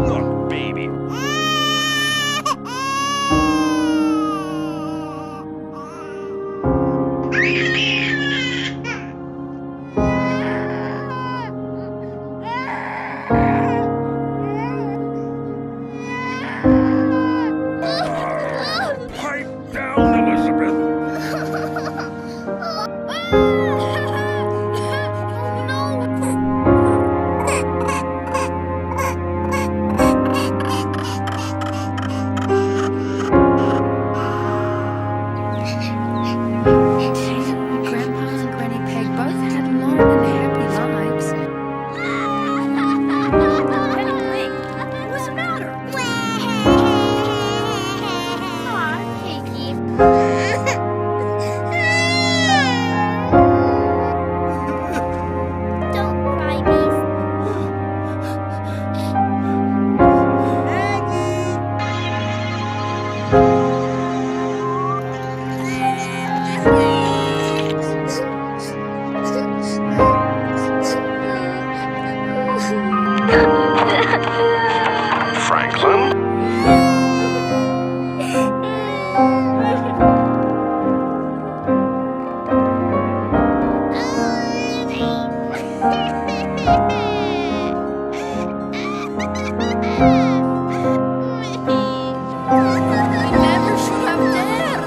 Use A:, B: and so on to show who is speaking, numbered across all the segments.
A: Look, baby. Pipe down, Elizabeth.
B: Grandpa and Granny Peg both had long and happy lives. What's the matter? Aw, Piggy. Don't cry, Beast.
A: Franklin?
B: We never should have dared.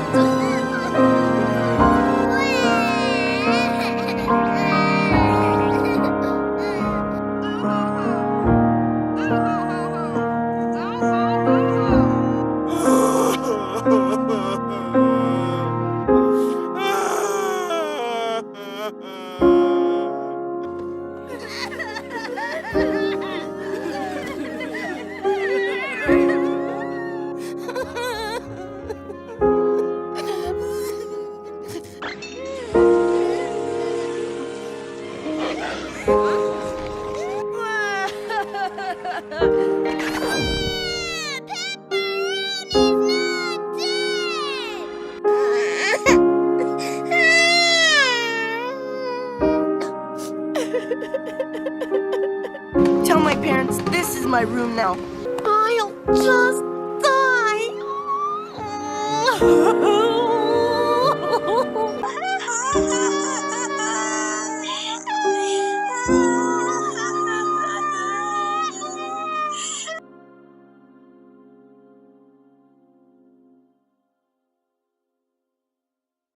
C: Tell my parents this is my room now. I'll just die.